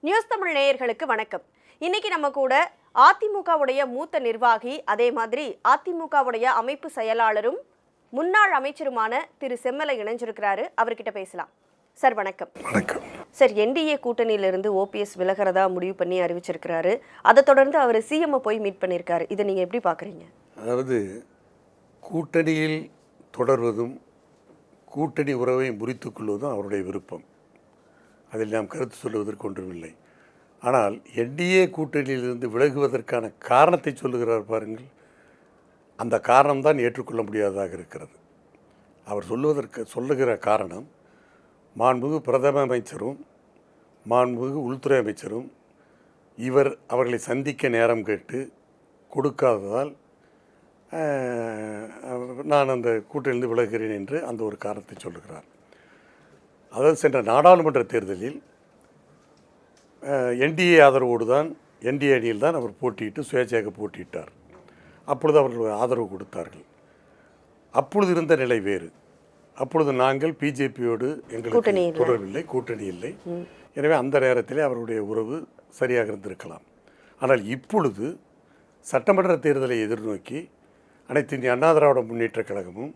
News Tamil நேயர்களுக்கு வணக்கம். இன்னைக்கு நம்ம கூட அதிமுகவுடைய மூத்த நிர்வாகி, அதே மாதிரி அதிமுகவுடைய அமைப்பு செயலாளரும் முன்னாள் அமைச்சருமான திரு செம்மலை இணைஞ்சிருக்கிறாரு. அவர்கிட்ட பேசலாம். சார் வணக்கம். வணக்கம் சார், என்டிஏ கூட்டணியிலிருந்து ஓபிஎஸ் விலகிறதா முடிவு பண்ணி அறிவிச்சிருக்கிறாரு. அதை தொடர்ந்து அவர் சிஎம் போய் மீட் பண்ணியிருக்காரு. இதை நீங்க எப்படி பாக்குறீங்க? அதாவது கூட்டணியில் தொடர்வதும் கூட்டணி உறவை முறித்துக் கொள்வதும் அவருடைய விருப்பம். அதில் நாம் கருத்து சொல்லுவதற்கு ஒன்றுமில்லை. ஆனால் என்டிஏ கூட்டணியிலிருந்து விலகுவதற்கான காரணத்தை சொல்லுகிறார் பாருங்கள். அந்த காரணம்தான் ஏற்றுக்கொள்ள முடியாததாக இருக்கிறது. அவர் சொல்லுகிற காரணம், மாண்புமிகு பிரதம அமைச்சரும் மாண்புமிகு உள்துறை அமைச்சரும் அவர்களை சந்திக்க நேரம் கேட்டு கொடுக்காததால் நான் அந்த கூட்டணியிலிருந்து விலகுகிறேன் என்று அந்த ஒரு காரணத்தை சொல்லுகிறார். அதாவது சென்ற நாடாளுமன்ற தேர்தலில் என்டிஏ ஆதரவோடு தான், என்டிஏ அணியில் தான் அவர் போட்டியிட்டு சுயேட்சையாக போட்டியிட்டார். அப்பொழுது அவர்கள் ஆதரவு கொடுத்தார்கள். அப்பொழுது இருந்த நிலை வேறு. அப்பொழுது நாங்கள் பிஜேபியோடு எங்களுக்கு தொடரவில்லை, கூட்டணி இல்லை. எனவே அந்த நேரத்திலே அவருடைய உறவு சரியாக இருந்திருக்கலாம். ஆனால் இப்பொழுது சட்டமன்ற தேர்தலை எதிர்நோக்கி அனைத்து இந்திய அண்ணா திராவிட முன்னேற்றக் கழகமும்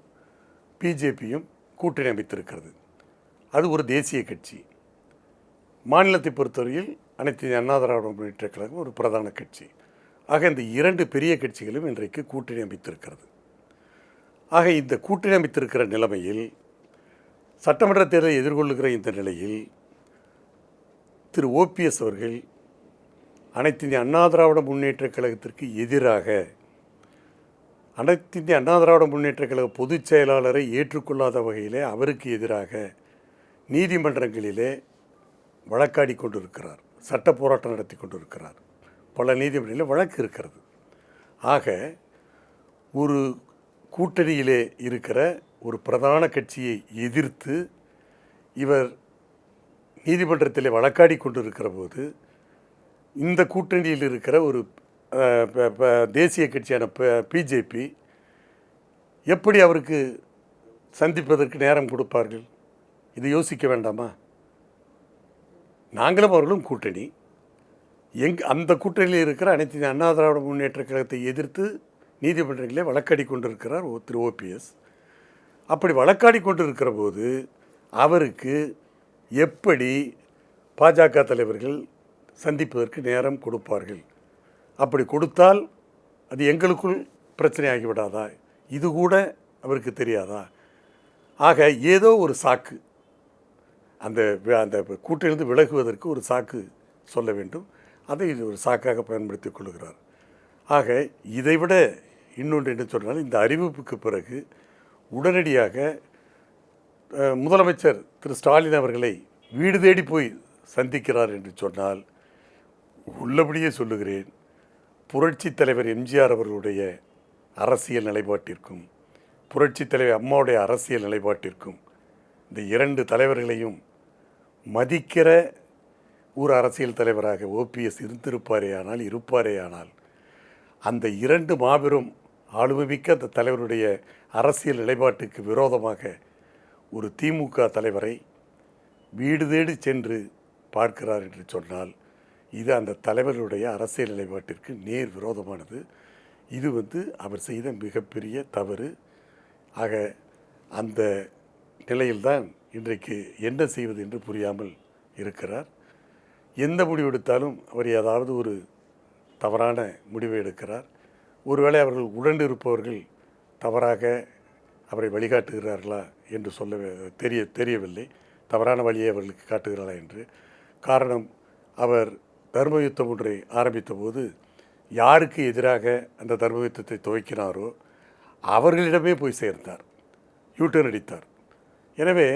பிஜேபியும் கூட்டணி அமைத்திருக்கிறது. அது ஒரு தேசிய கட்சி. மாநிலத்தை பொறுத்தவரையில் அனைத்து இந்திய அண்ணா திராவிட முன்னேற்றக் கழகம் ஒரு பிரதான கட்சி. ஆக இந்த இரண்டு பெரிய கட்சிகளும் இன்றைக்கு கூட்டணி அமைத்திருக்கிறது. ஆக இந்த கூட்டணி அமைத்திருக்கிற நிலைமையில், சட்டமன்ற தேர்தலை எதிர்கொள்ளுகிற இந்த நிலையில் திரு ஓபிஎஸ் அவர்கள் அனைத்து இந்திய அண்ணா திராவிட முன்னேற்றக் கழகத்திற்கு எதிராக, அனைத்து இந்திய அண்ணா திராவிட முன்னேற்றக் கழக பொதுச் செயலாளரை ஏற்றுக்கொள்ளாத வகையிலே அவருக்கு எதிராக நீதிமன்றங்களிலே வழக்காடி கொண்டிருக்கிறார், சட்ட போராட்டம் நடத்தி கொண்டிருக்கிறார். பல நீதிமன்றங்களில் வழக்கு இருக்கிறது. ஆக ஒரு கூட்டணியிலே இருக்கிற ஒரு பிரதான கட்சியை எதிர்த்து இவர் நீதிமன்றத்தில் வழக்காடி கொண்டிருக்கிற போது, இந்த கூட்டணியில் இருக்கிற ஒரு தேசிய கட்சியான பிஜேபி எப்படி அவருக்கு சந்திப்பதற்கு நேரம் கொடுப்பார்கள்? இது யோசிக்க வேண்டாமா? நாங்களும் அவர்களும் கூட்டணி. அந்த கூட்டணியில் இருக்கிற அனைத்து இந்திய அண்ணா திராவிட முன்னேற்ற கழகத்தை எதிர்த்து நீதிமன்றங்களே வழக்காடி கொண்டிருக்கிறார் திரு ஓபிஎஸ். அப்படி வழக்காடி கொண்டிருக்கிற போது அவருக்கு எப்படி பாஜக தலைவர்கள் சந்திப்பதற்கு நேரம் கொடுப்பார்கள்? அப்படி கொடுத்தால் அது எங்களுக்குள் பிரச்சனை ஆகிவிடாதா? இது கூட அவருக்கு தெரியாதா? ஆக ஏதோ ஒரு சாக்கு, அந்த கூட்டிலிருந்து விலகுவதற்கு ஒரு சாக்கு சொல்ல வேண்டும். அதை இது ஒரு சாக்காக பயன்படுத்தி கொள்கிறார். ஆக இதைவிட இன்னொன்று என்ன சொன்னால், இந்த அறிவிப்புக்கு பிறகு உடனடியாக முதலமைச்சர் திரு ஸ்டாலின் அவர்களை வீடு தேடி போய் சந்திக்கிறார் என்று சொன்னால், உள்ளபடியே சொல்லுகிறேன், புரட்சி தலைவர் எம்ஜிஆர் அவர்களுடைய அரசியல் நிலைப்பாட்டிற்கும் புரட்சி தலைவர் அம்மாவுடைய அரசியல் நிலைப்பாட்டிற்கும் இந்த இரண்டு தலைவர்களையும் மதிக்கிற ஒரு அரசியல் தலைவராக ஓபிஎஸ் இருப்பாரேயானால் அந்த இரண்டு மாபெரும் ஆளுமைமிக்க அந்த தலைவருடைய அரசியல் நிலைப்பாட்டுக்கு விரோதமாக ஒரு திமுக தலைவரை வீடு தேடி சென்று பார்க்கிறார் என்று சொன்னால், இது அந்த தலைவருடைய அரசியல் நிலைப்பாட்டிற்கு நேர் விரோதமானது. இது அவர் செய்த மிகப்பெரிய தவறு. ஆக அந்த நிலையில்தான் இன்றைக்கு என்ன செய்வது என்று புரியாமல் இருக்கிறார். எந்த முடிவு எடுத்தாலும் அவர் ஏதாவது ஒரு தவறான முடிவை எடுக்கிறார். ஒருவேளை அவர்கள் உடனிருப்பவர்கள் இருப்பவர்கள் தவறாக அவரை வழிகாட்டுகிறார்களா என்று தெரியவில்லை. தவறான வழியை அவர்களுக்கு காட்டுகிறார்களா என்று. காரணம், அவர் தர்ம யுத்தம் ஒன்றை ஆரம்பித்த போது யாருக்கு எதிராக அந்த தர்ம யுத்தத்தை துவக்கினாரோ அவர்களிடமே போய் சேர்ந்தார், யூட்டர்ன் அடித்தார். எனவே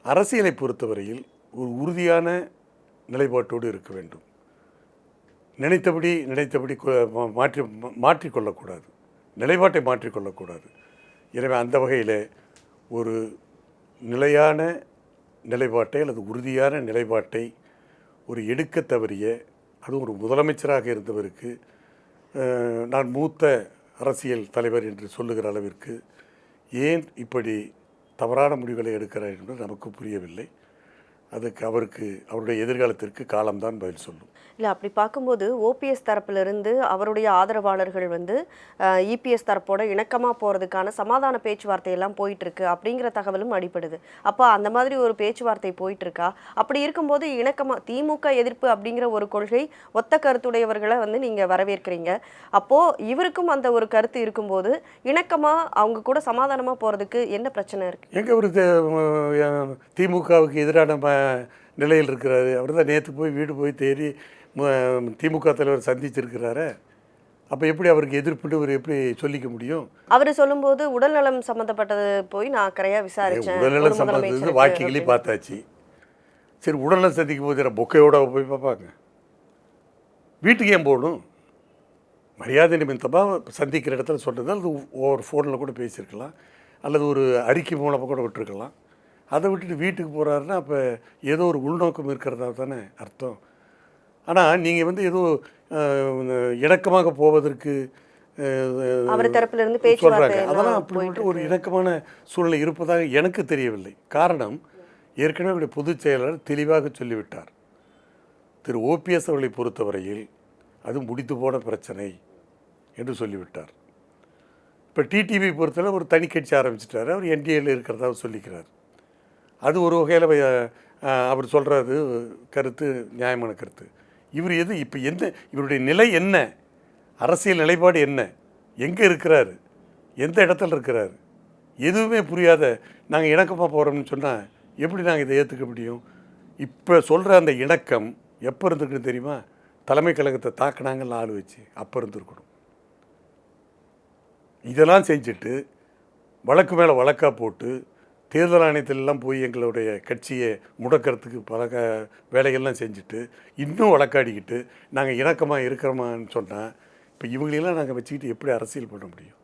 அரசியலை பொறுத்தவரையில் ஒரு உறுதியான நிலைப்பாட்டோடு இருக்க வேண்டும். நினைத்தபடி மாற்றிக்கொள்ளக்கூடாது, நிலைப்பாட்டை மாற்றிக்கொள்ளக்கூடாது. எனவே அந்த வகையில் ஒரு நிலையான நிலைப்பாட்டை அல்லது உறுதியான நிலைப்பாட்டை ஒரு எடுக்க தவறிய, அதுவும் ஒரு முதலமைச்சராக இருந்தவருக்கு, நான் மூத்த அரசியல் தலைவர் என்று சொல்லுகிற அளவிற்கு ஏன் இப்படி தவறான முடிவுகளை எடுக்கிறார் என்று நமக்கு புரியவில்லை. அதுக்கு அவருடைய எதிர்காலத்திற்கு காலம்தான் பதில் சொல்லும். இல்லை, அப்படி பார்க்கும்போது ஓபிஎஸ் தரப்பிலிருந்து அவருடைய ஆதரவாளர்கள் வந்து இபிஎஸ் தரப்போட இணக்கமாக போகிறதுக்கான சமாதான பேச்சுவார்த்தையெல்லாம் போயிட்டுருக்கு அப்படிங்கிற தகவலும் அடிப்படுது. அப்போ அந்த மாதிரி ஒரு பேச்சுவார்த்தை போயிட்டுருக்கா? அப்படி இருக்கும்போது இணக்கமாக திமுக எதிர்ப்பு அப்படிங்கிற ஒரு கொள்கை ஒத்த கருத்துடையவர்களை வந்து நீங்கள் வரவேற்கிறீங்க. அப்போது இவருக்கும் அந்த ஒரு கருத்து இருக்கும்போது இணக்கமாக அவங்க கூட சமாதானமாக போகிறதுக்கு என்ன பிரச்சனை இருக்குது? எங்கே ஒரு திமுகவுக்கு எதிரான நிலையில் இருக்கிறாரு. அவர் தான் நேற்று போய் வீடு போய் தேடி திமுக தலைவர் சந்திச்சிருக்கிறாரு. அப்போ எப்படி அவருக்கு எதிர்ப்புட்டு அவர் எப்படி சொல்லிக்க முடியும்? அவர் சொல்லும்போது உடல்நலம் சம்மந்தப்பட்டது போய் நான் அக்கறையாக விசாரித்தேன். உடல்நலம் சம்மந்தது வாக்கியங்களையும் பார்த்தாச்சு. சரி, உடல்நலம் சந்திக்கும் போது பொக்கையோட போய் பார்ப்பாங்க. வீட்டுக்கு ஏன் போகணும்? மரியாதை நிமித்தமாக சந்திக்கிற இடத்துல சொல்கிறது, அது ஒரு ஃபோனில் கூட பேசியிருக்கலாம், அல்லது ஒரு அறிக்கை மூலமாக கூட விட்டுருக்கலாம். அதை விட்டுட்டு வீட்டுக்கு போகிறாருன்னா அப்போ ஏதோ ஒரு உள்நோக்கம் இருக்கிறதா தானே அர்த்தம். ஆனால் நீங்கள் வந்து ஏதோ இணக்கமாக போவதற்கு அவர் தரப்பிலிருந்து சொல்கிறாங்க. அதெல்லாம் அப்படி ஒரு இணக்கமான சூழ்நிலை இருப்பதாக எனக்கு தெரியவில்லை. காரணம், ஏற்கனவே பொதுச் செயலாளர் தெளிவாக சொல்லிவிட்டார். திரு ஓபிஎஸ் அவர்களை பொறுத்தவரையில் அது முடித்து போன பிரச்சனை என்று சொல்லிவிட்டார். இப்போ டிடிவி பொறுத்தவரை ஒரு தனி கட்சி ஆரம்பிச்சிட்டார். அவர் என்டிஏல இருக்கிறதா சொல்லிக்கிறார். அது ஒரு வகையில் அவர் சொல்கிறது கருத்து நியாயமான கருத்து. இவர் இப்போ இவருடைய நிலை என்ன, அரசியல் நிலைப்பாடு என்ன, எங்கே இருக்கிறாரு, எந்த இடத்துல இருக்கிறாரு, எதுவுமே புரியாத நாங்கள் இணக்கமாக போகிறோம்னு சொன்னால் எப்படி நாங்கள் இதை ஏற்றுக்க முடியும்? இப்போ சொல்கிற அந்த இணக்கம் எப்போ இருந்திருக்குன்னு தெரியுமா? தலைமை கழகத்தை தாக்கினாங்கன்னு ஆள் வச்சு அப்போ இருந்திருக்கணும். இதெல்லாம் செஞ்சுட்டு வழக்கு மேலே வழக்காக போட்டு தேர்தல் ஆணையத்திலெல்லாம் போய் எங்களுடைய கட்சியை முடக்கிறதுக்கு பல வேலைகள்லாம் செஞ்சுட்டு இன்னும் வழக்காடிக்கிட்டு நாங்கள் இணக்கமாக இருக்கிறோமான்னு சொன்னால் இப்போ இவங்களெல்லாம் நாங்கள் வச்சுக்கிட்டு எப்படி அரசியல் பண்ண முடியும்?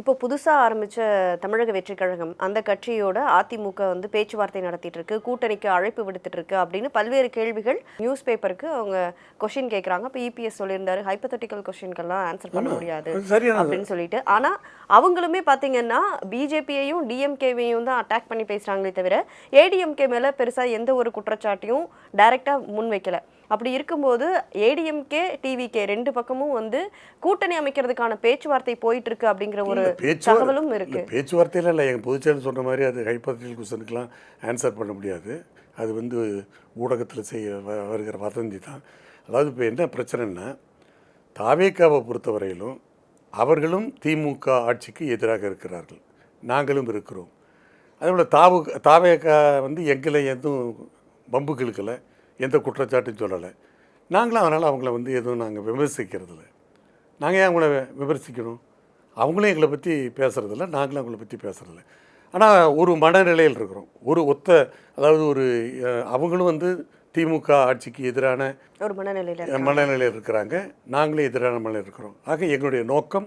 இப்போ புதுசாக ஆரம்பித்த தமிழக வெற்றி கழகம் அந்த கட்சியோட அதிமுக வந்து பேச்சுவார்த்தை நடத்திட்டு இருக்கு, கூட்டணிக்கு அழைப்பு விடுத்துட்டு இருக்கு அப்படின்னு பல்வேறு கேள்விகள் நியூஸ் பேப்பருக்கு அவங்க கொஷின் கேட்குறாங்க. இப்போ இபிஎஸ் சொல்லியிருந்தாரு ஹைப்போதெட்டிக்கல் கொஷின்கெல்லாம் ஆன்சர் பண்ண முடியாது அப்படின்னு சொல்லிட்டு. ஆனால் அவங்களுமே பார்த்தீங்கன்னா பிஜேபியையும் டிஎம்கேவையும் தான் அட்டாக் பண்ணி பேசுகிறாங்களே தவிர ஏடிஎம்கே மேலே பெருசாக எந்த ஒரு குற்றச்சாட்டையும் டைரெக்டாக முன் வைக்கல. அப்படி இருக்கும்போது ஏடிஎம்கே டிவிகே ரெண்டு பக்கமும் வந்து கூட்டணி அமைக்கிறதுக்கான பேச்சுவார்த்தை போயிட்டு இருக்கு அப்படிங்கிற ஒரு தகவலும் இருக்கு. பேச்சுவார்த்தையில் இல்லை, எங்கள் பொதுச்செயலர் சொன்ன மாதிரி அது ஹைப்போதெட்டிக்கல் கொஸ்டினுக்கெல்லாம் ஆன்சர் பண்ண முடியாது. அது வந்து ஊடகத்தில் வருகிற வதந்தி தான். அதாவது இப்போ என்ன பிரச்சனைன்னா, தாவேக்காவை பொறுத்தவரையிலும் அவர்களும் திமுக ஆட்சிக்கு எதிராக இருக்கிறார்கள், நாங்களும் இருக்கிறோம். அதேபோல் தாவேக்கா வந்து எங்களை எதுவும் பம்புக்கு இழுக்கலை, எந்த குற்றச்சாட்டும் சொல்லலை. நாங்களும் அதனால் அவங்கள வந்து எதுவும் நாங்கள் விமர்சிக்கிறதில்ல. நாங்கள் ஏன் அவங்கள விமர்சிக்கணும்? அவங்களும் எங்களை பற்றி பேசுகிறதில்ல, நாங்களும் அவங்கள பற்றி பேசுகிறதில்ல. ஆனால் ஒரு மனநிலையில் இருக்கிறோம், ஒரு அதாவது ஒரு அவங்களும் வந்து திமுக ஆட்சிக்கு எதிரான ஒரு மனநிலையில் இருக்கிறாங்க, நாங்களே எதிரான மனநிலையில் இருக்கிறோம். ஆக எங்களுடைய நோக்கம்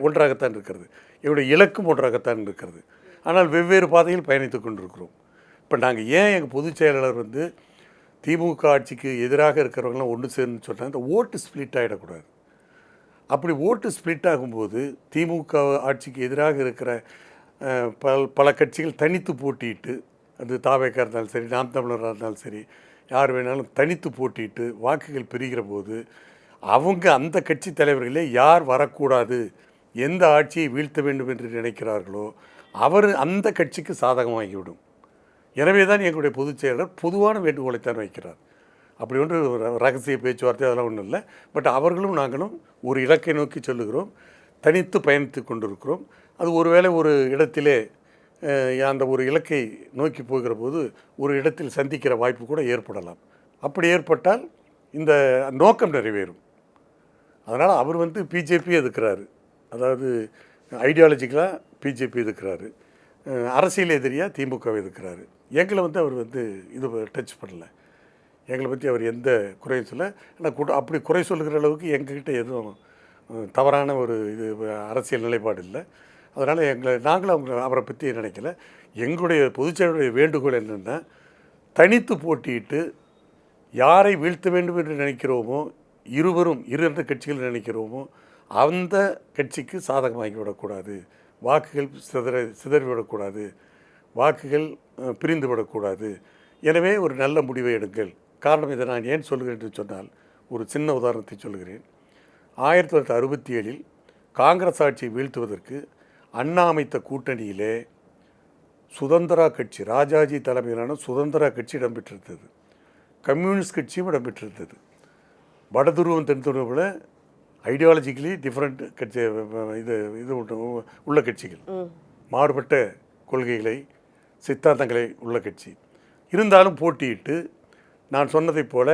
ஒன்றாகத்தான் இருக்கிறது, எங்களுடைய இலக்கும் ஒன்றாகத்தான் இருக்கிறது. ஆனால் வெவ்வேறு பாதையில் பயணித்து கொண்டிருக்கிறோம். இப்போ நாங்கள் ஏன் எங்கள் பொதுச் செயலாளர் வந்து திமுக ஆட்சிக்கு எதிராக இருக்கிறவங்களாம் ஒன்று சேர்ந்து சொன்னால் இந்த ஓட்டு ஸ்ப்ளிட் ஆகிடக்கூடாது. அப்படி ஓட்டு ஸ்ப்ளிட் ஆகும்போது திமுக ஆட்சிக்கு எதிராக இருக்கிற பல கட்சிகள் தனித்து போட்டிட்டு, அது தாவேக்கா இருந்தாலும் சரி, நாம் தமிழராக இருந்தாலும் சரி, யார் வேணாலும் தனித்து போட்டிட்டு வாக்குகள் பெறுகிற போது அவங்க அந்த கட்சி தலைவர்களே யார் வரக்கூடாது, எந்த ஆட்சியை வீழ்த்த வேண்டும் என்று நினைக்கிறார்களோ அவர் அந்த கட்சிக்கு சாதகமாகிவிடும். எனவே தான் எங்களுடைய பொதுச் செயலர் பொதுவான வேண்டுகோளைத்தான் வைக்கிறார். அப்படி ஒன்று ரகசிய பேச்சுவார்த்தை அதெல்லாம் ஒன்றும் இல்லை. பட் அவர்களும் நாங்களும் ஒரு இலக்கை நோக்கி சொல்லுகிறோம், தனித்து பயணித்து கொண்டிருக்கிறோம். அது ஒருவேளை ஒரு இடத்திலே அந்த ஒரு இலக்கை நோக்கி போகிற போது ஒரு இடத்தில் சந்திக்கிற வாய்ப்பு கூட ஏற்படலாம். அப்படி ஏற்பட்டால் இந்த நோக்கம் நிறைவேறும். அதனால் அவர் வந்து பிஜேபி எதிர்க்கிறாரு, அதாவது ஐடியாலஜிக்கலாக பிஜேபி எதிர்க்கிறாரு, அரசியல் எதிரியாக திமுக எதிர்க்கிறாரு. எங்களை வந்து அவர் வந்து இது டச் பண்ணலை, எங்களை பற்றி அவர் எந்த குறையும் சொல்ல. ஆனால் அப்படி குறை சொல்லுகிற அளவுக்கு எங்ககிட்ட எதுவும் தவறான ஒரு அரசியல் நிலைப்பாடு இல்லை. அதனால் நாங்களும் அவரை பற்றி நினைக்கல. எங்களுடைய பொதுச்செயலாளருடைய வேண்டுகோள் என்னென்னா, தனித்து போட்டியிட்டு யாரை வீழ்த்த வேண்டும் என்று நினைக்கிறோமோ, இரண்டு கட்சிகள் நினைக்கிறோமோ அந்த கட்சிக்கு சாதகமாகி விடக்கூடாது, வாக்குகள் சிதறிவிடக்கூடாது, வாக்குகள் பிரிந்து விடக்கூடாது எனவே ஒரு நல்ல முடிவை எடுங்கள். காரணம் இதை நான் ஏன் சொல்கிறேன் என்று சொன்னால், ஒரு சின்ன உதாரணத்தை சொல்கிறேன். 1967 காங்கிரஸ் ஆட்சியை வீழ்த்துவதற்கு அண்ணா அமைத்த கூட்டணியிலே சுதந்திரா கட்சி, ராஜாஜி தலைமையிலான சுதந்திரா கட்சி இடம்பெற்றிருந்தது. கம்யூனிஸ்ட் கட்சியும் இடம்பெற்றிருந்தது. வடதுருவம் தென்துருவில் ஐடியாலஜிக்கலி டிஃப்ரெண்ட் கட்சி, இது உள்ள கட்சிகள், மாறுபட்ட கொள்கைகளை சித்தாந்தங்களை உள்ள கட்சி இருந்தாலும் போட்டியிட்டு நான் சொன்னதைப் போல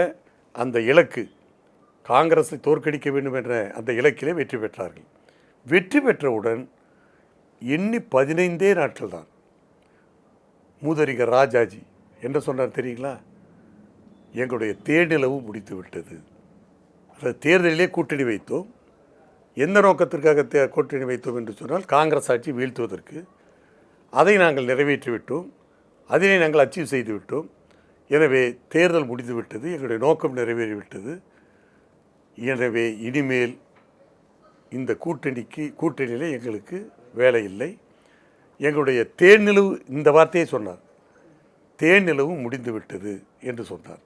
அந்த இலக்கு, காங்கிரஸை தோற்கடிக்க வேண்டும் என்ற அந்த இலக்கிலே வெற்றி பெற்றார்கள். வெற்றி பெற்றவுடன் எண்ணி 15 நாட்கள் தான் மூதறிஞர் ராஜாஜி என்ன சொன்னார் தெரியுங்களா? எங்களுடைய தேர்நிலவு முடித்து விட்டது. அந்த தேர்தலிலே கூட்டணி வைத்தோம். எந்த நோக்கத்திற்காக கூட்டணி வைத்தோம் என்று சொன்னால், காங்கிரஸ் ஆட்சி வீழ்த்துவதற்கு. அதை நாங்கள் நிறைவேற்றிவிட்டோம். அதனை நாங்கள் அச்சீவ் செய்து விட்டோம். எனவே தேர்தல் முடிந்துவிட்டது, எங்களுடைய நோக்கம் நிறைவேறிவிட்டது. எனவே இனிமேல் இந்த கூட்டணியில் எங்களுக்கு வேலை இல்லை. எங்களுடைய தேர்நிலவு, இந்த வார்த்தையை சொன்னார், தேர்நிலவு முடிந்து விட்டது என்று சொன்னார்.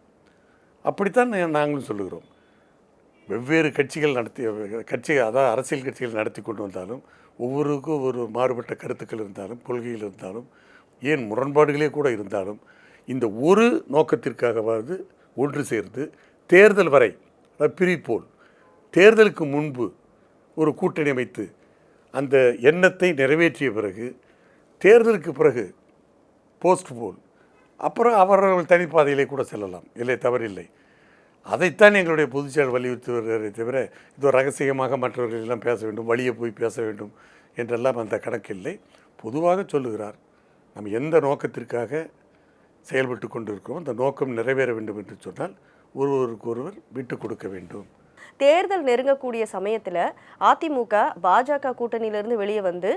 அப்படித்தான் நாங்களும் சொல்லுகிறோம். வெவ்வேறு கட்சிகள் அதாவது அரசியல் கட்சிகள் நடத்தி கொண்டு வந்தாலும், ஒவ்வொருக்கும் ஒரு மாறுபட்ட கருத்துக்கள் இருந்தாலும், கொள்கைகள் இருந்தாலும், ஏன் முரண்பாடுகளே கூட இருந்தாலும், இந்த ஒரு நோக்கத்திற்காகவாவது ஒன்று சேர்ந்து தேர்தல் வரை, அதாவது பிரிப்போல் தேர்தலுக்கு முன்பு ஒரு கூட்டணி அமைத்து அந்த எண்ணத்தை நிறைவேற்றிய பிறகு, தேர்தலுக்கு பிறகு போஸ்ட் போல், அப்புறம் அவர்கள் தனிப்பாதையிலே கூட செல்லலாம், இல்லை, தவறில்லை. அதைத்தான் எங்களுடைய பொதுச்செயலாளர் வலியுறுத்தி வருகிறதை தவிர, இது ரகசியமாக மற்றவர்களெல்லாம் பேச வேண்டும், வழியே போய் பேச வேண்டும் என்றெல்லாம் அந்த கணக்கில்லை. பொதுவாக சொல்லுகிறார், நம்ம எந்த நோக்கத்திற்காக செயல்பட்டு கொண்டிருக்கிறோம், அந்த நோக்கம் நிறைவேற வேண்டும் என்று சொன்னால் ஒருவருக்கொருவர் விட்டு கொடுக்க வேண்டும். தேர்தல் நெருங்கக்கூடிய சமயத்தில் அதிமுக பாஜக கூட்டணியிலிருந்து வெளியே வந்து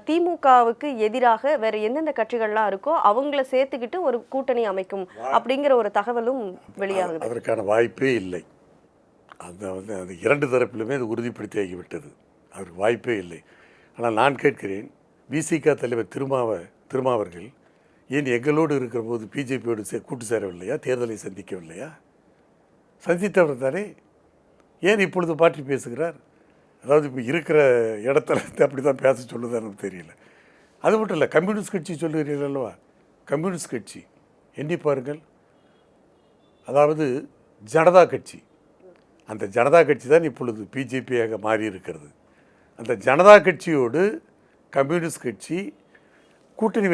திமுகவுக்கு எதிராக வேற எந்தெந்த கட்சிகள்லாம் இருக்கோ அவங்கள சேர்த்துக்கிட்டு ஒரு கூட்டணி அமைக்கும் அப்படிங்கிற ஒரு தகவலும் வெளியாகுது. அதற்கான வாய்ப்பே இல்லை. அது இரண்டு தரப்பிலுமே அது உறுதிப்படுத்தி ஆகிவிட்டது. அதற்கு வாய்ப்பே இல்லை. ஆனால் நான் கேட்கிறேன், விசிக தலைவர் திருமாவர்கள் ஏன் எங்களோடு இருக்கிற போது பிஜேபியோடு கூட்டு சேரவில்லையா? தேர்தலை சந்திக்கவில்லையா? சந்தித்தவர் தானே. ஏன் இப்பொழுது மாற்றி பேசுகிறார்? அதாவது இப்போ இருக்கிற இடத்துல அப்படி தான் பேச சொல்லுதான்னு தெரியல. அது மட்டும் இல்லை, கம்யூனிஸ்ட் கட்சி சொல்லுகிறீர்கள் அல்லவா? கம்யூனிஸ்ட் கட்சி எண்ணி பாருங்கள். அதாவது ஜனதா கட்சி, அந்த ஜனதா கட்சி தான் இப்பொழுது பிஜேபியாக மாறி இருக்கிறது. அந்த ஜனதா கட்சியோடு கம்யூனிஸ்ட் கட்சி கூட்டணி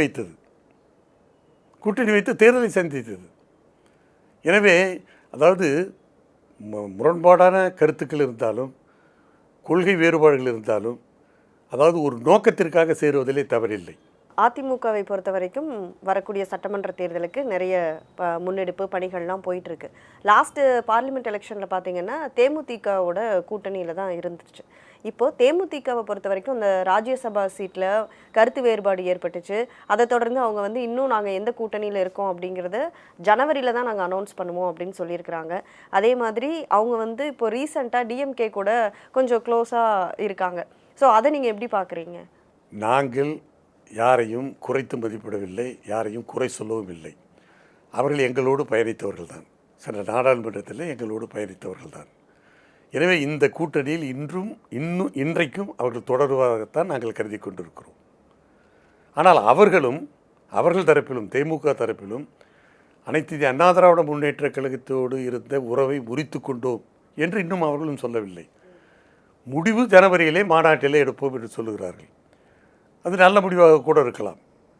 வைத்து தேர்தலை சந்தித்தது. எனவே அதாவது முரண்பாடான கருத்துக்கள் இருந்தாலும், கொள்கை வேறுபாடுகள் இருந்தாலும், அதாவது ஒரு நோக்கத்திற்காக சேருவதிலே தவறில்லை. அதிமுகவை பொறுத்த வரைக்கும் வரக்கூடிய சட்டமன்ற தேர்தலுக்கு நிறைய முன்னெடுப்பு பணிகள்லாம் போயிட்டுருக்கு. லாஸ்ட்டு பார்லிமெண்ட் எலெக்ஷனில் பார்த்தீங்கன்னா தேமுதிகவோட கூட்டணியில் தான் இருந்துச்சு. இப்போது தேமுதிகவை பொறுத்த வரைக்கும் இந்த ராஜ்யசபா சீட்டில் கருத்து வேறுபாடு ஏற்பட்டுச்சு. அதை தொடர்ந்து அவங்க வந்து இன்னும் நாங்கள் எந்த கூட்டணியில் இருக்கோம் அப்படிங்கிறத ஜனவரியில் தான் நாங்கள் அனௌன்ஸ் பண்ணுவோம் அப்படின்னு சொல்லியிருக்கிறாங்க. அதே மாதிரி அவங்க வந்து இப்போ ரீசெண்டாக டிஎம்கே கூட கொஞ்சம் க்ளோஸாக இருக்காங்க. ஸோ அதை நீங்கள் எப்படி பார்க்குறீங்க? நாங்கள் யாரையும் குறைத்து மதிப்பிடவில்லை, யாரையும் குறை சொல்லவும் இல்லை. அவர்கள் எங்களோடு பயணித்தவர்கள் தான், சென்ற நாடாளுமன்றத்தில் எங்களோடு பயணித்தவர்கள் தான். எனவே இந்த கூட்டணியில் இன்றைக்கும் அவர்கள் தொடர்வதாகத்தான் நாங்கள் கருதி கொண்டிருக்கிறோம். ஆனால் அவர்கள் தரப்பிலும் தேமுக தரப்பிலும் அனைத்து இந்திய அண்ணா திராவிட முன்னேற்ற கழகத்தோடு இருந்த உறவை முறித்து கொண்டோம் என்று இன்னும் அவர்களும் சொல்லவில்லை. முடிவு ஜனவரியிலே மாநாட்டிலே எடுப்போம் என்று சொல்லுகிறார்கள். அது நல்ல முடிவாக கூட இருக்கலாம்,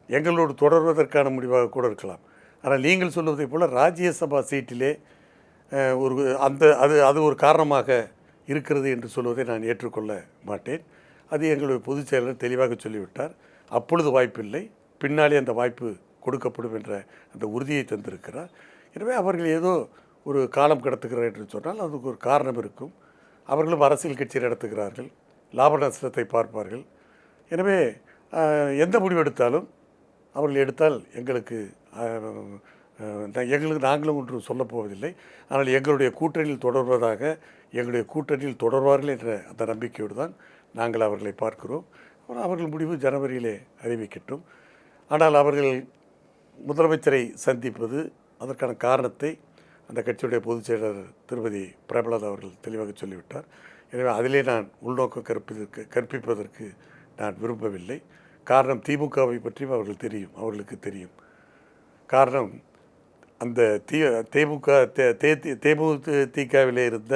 எங்களோடு தொடர்வதற்கான முடிவாக கூட இருக்கலாம். ஆனால் நீங்கள் சொல்வதை போல் ராஜ்யசபா சீட்டிலே அது ஒரு காரணமாக இருக்கிறது என்று சொல்வதை நான் ஏற்றுக்கொள்ள மாட்டேன். அது எங்களுடைய பொதுச் செயலாளர் தெளிவாக சொல்லிவிட்டார். அப்பொழுது வாய்ப்பில்லை, பின்னாலே அந்த வாய்ப்பு கொடுக்கப்படும் என்ற அந்த உறுதியை தந்திருக்கிறார். எனவே அவர்கள் ஏதோ ஒரு காலம் கடத்துகிறார் என்று சொன்னால் அதுக்கு ஒரு காரணம் இருக்கும். அவர்களும் அரசியல் கட்சி நடத்துகிறார்கள், லாப நஷ்டத்தை பார்ப்பார்கள். எனவே எந்த முடிவு எடுத்தாலும் அவர்கள் எடுத்தால் எங்களுக்கு நாங்களும் ஒன்றும் சொல்லப்போவதில்லை. ஆனால் எங்களுடைய கூட்டணியில் தொடர்வார்கள் என்ற அந்த நம்பிக்கையோடு தான் நாங்கள் அவர்களை பார்க்கிறோம். அவர்கள் முடிவு ஜனவரியிலே அறிவிக்கட்டும். ஆனால் அவர்கள் முதலமைச்சரை சந்திப்பது, அதற்கான காரணத்தை அந்த கட்சியுடைய பொதுச் செயலாளர் திருமதி பிரேமலதா அவர்கள் தெளிவாக சொல்லிவிட்டார். எனவே அதிலே நான் உள்நோக்கம் கற்பிப்பதற்கு நான் விரும்பவில்லை. காரணம், திமுகவை பற்றியும் அவர்களுக்கு தெரியும். காரணம், அந்த தேமுதிகவிலே இருந்த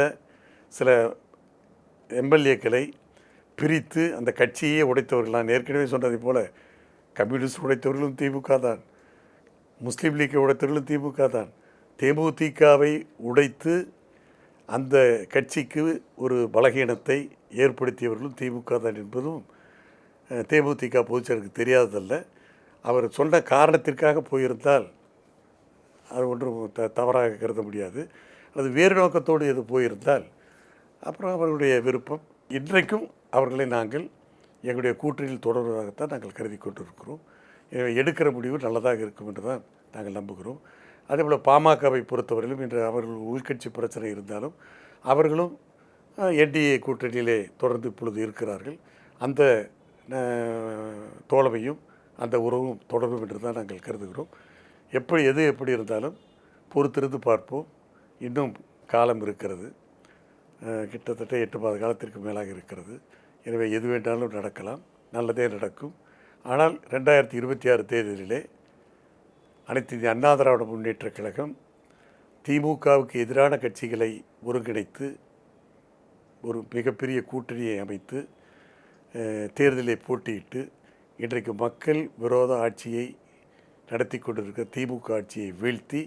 சில எம்எல்ஏக்களை பிரித்து அந்த கட்சியே உடைத்தவர்கள். நான் ஏற்கனவே சொன்னதை போல கம்யூனிஸ்ட் உடைத்தவர்களும் திமுக தான், முஸ்லீம் லீக்கை உடைத்தவர்களும் திமுக தான். தேமுதிகவை உடைத்து அந்த கட்சிக்கு ஒரு பலகீனத்தை ஏற்படுத்தியவர்களும் திமுக தான் என்பதும் தேமுதிக பொதுச்செயலருக்கு தெரியாததல்ல. அவர் சொன்ன காரணத்திற்காக போயிருந்தால் அது ஒன்றும் தவறாக கருத முடியாது. அது வேறு நோக்கத்தோடு எது போயிருந்தால் அப்புறம் அவர்களுடைய விருப்பம். இன்றைக்கும் அவர்களை நாங்கள் எங்களுடைய கூட்டணியில் தொடர்வதாகத்தான் நாங்கள் கருதி கொண்டிருக்கிறோம். எடுக்கிற முடிவு நல்லதாக இருக்கும் என்று தான் நாங்கள் நம்புகிறோம். அதேபோல் பாமகவை பொறுத்தவரையிலும் இன்று அவர்கள் உள்கட்சி பிரச்சனை இருந்தாலும் அவர்களும் என்டிஏ கூட்டணியிலே தொடர்ந்து இப்பொழுது இருக்கிறார்கள். அந்த தோழமையும் அந்த உறவும் தொடரும் என்று தான் நாங்கள் கருதுகிறோம். எப்படி இருந்தாலும் பொறுத்திருந்து பார்ப்போம். இன்னும் காலம் இருக்கிறது, கிட்டத்தட்ட 8 மாத காலத்திற்கு மேலாக இருக்கிறது. எனவே எது வேண்டாலும் நடக்கலாம், நல்லதே நடக்கும். ஆனால் 2026 தேர்தலிலே அனைத்து இந்திய அண்ணா திராவிட முன்னேற்றக் கழகம் திமுகவுக்கு எதிரான கட்சிகளை ஒருங்கிணைத்து ஒரு மிகப்பெரிய கூட்டணியை அமைத்து தேர்தலை போட்டியிட்டு இன்றைக்கு மக்கள் விரோத ஆட்சியை நடத்தி கொண்டிருக்கிற திமுக ஆட்சியை வீழ்த்தி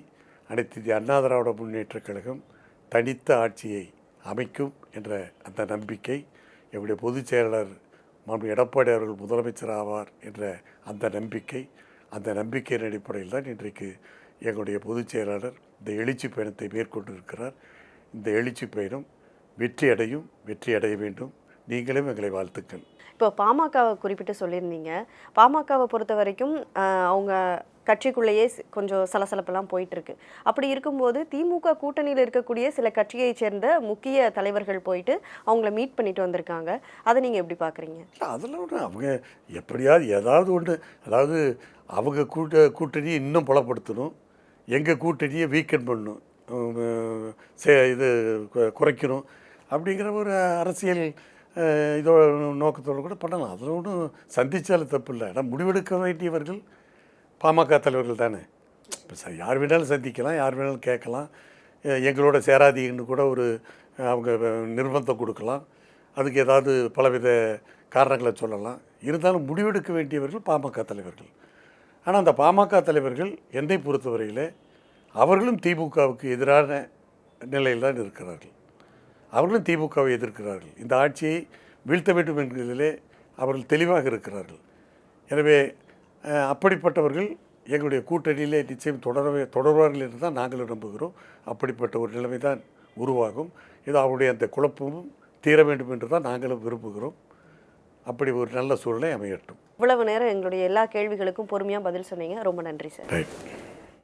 அனைத்து இந்திய அண்ணா திராவிட முன்னேற்றக் கழகம் தனித்த ஆட்சியை அமைக்கும் என்ற அந்த நம்பிக்கை, என்னுடைய பொதுச் செயலாளர் மாண்பு எடப்பாடி அவர்கள் முதலமைச்சர் ஆவார் என்ற அந்த நம்பிக்கையின் அடிப்படையில் தான் இன்றைக்கு எங்களுடைய பொதுச் செயலாளர் இந்த எழுச்சி பயணத்தை மேற்கொண்டிருக்கிறார். இந்த எழுச்சி பயணம் வெற்றி அடைய வேண்டும். நீங்களும் எங்களை வாழ்த்துக்கள். இப்போ பாமகவை குறிப்பிட்டு சொல்லியிருந்தீங்க. பாமகவை பொறுத்த வரைக்கும் அவங்க கட்சிக்குள்ளேயே கொஞ்சம் சலசலப்பெல்லாம் போயிட்டுருக்கு. அப்படி இருக்கும்போது திமுக கூட்டணியில் இருக்கக்கூடிய சில கட்சியை சேர்ந்த முக்கிய தலைவர்கள் போயிட்டு அவங்கள மீட் பண்ணிட்டு வந்திருக்காங்க. அதை நீங்கள் எப்படி பார்க்குறீங்க? அதெல்லாம் ஒன்று அவங்க எப்படியாவது ஏதாவது ஒன்று, அதாவது அவங்க கூட்டணியை இன்னும் பலப்படுத்தணும், எங்கள் கூட்டணியை வீக்கெண்ட் பண்ணணும், இது குறைக்கணும் அப்படிங்கிற ஒரு அரசியல் இதோட நோக்கத்தோடு கூட பண்ணலாம். அதில் ஒன்றும் சந்தித்தாலும் தப்பு இல்லை. ஆனால் முடிவெடுக்க வேண்டியவர்கள் பாமக தலைவர்கள் தானே. இப்போ யார் வேணாலும் சந்திக்கலாம், யார் வேணாலும் கேட்கலாம், எங்களோட சேராதீங்கன்னு கூட ஒரு அவங்க நிர்பந்தம் கொடுக்கலாம், அதுக்கு ஏதாவது பலவித காரணங்களை சொல்லலாம். இருந்தாலும் முடிவெடுக்க வேண்டியவர்கள் பாமக தலைவர்கள். ஆனால் அந்த பாமக தலைவர்கள் என்னை பொறுத்தவரையில் அவர்களும் திமுகவுக்கு எதிரான நிலையில் தான் இருக்கிறார்கள். அவர்களும் திமுகவை எதிர்க்கிறார்கள். இந்த ஆட்சியை வீழ்த்த வேண்டும் என்கிறதிலே அவர்கள் தெளிவாக இருக்கிறார்கள். எனவே அப்படிப்பட்டவர்கள் எங்களுடைய கூட்டணியிலே நிச்சயம் தொடர்வார்கள் என்று தான் நாங்களும் நம்புகிறோம். அப்படிப்பட்ட ஒரு நிலைமை தான் உருவாகும். இது அவருடைய அந்த குழப்பமும் தீர வேண்டும் என்று தான் நாங்களும் விரும்புகிறோம். அப்படி ஒரு நல்ல சூழ்நிலை அமையட்டும். இவ்வளவு நேரம் எங்களுடைய எல்லா கேள்விகளுக்கும் பொறுமையாக பதில் சொன்னீங்க. ரொம்ப நன்றி சார். ரைட்.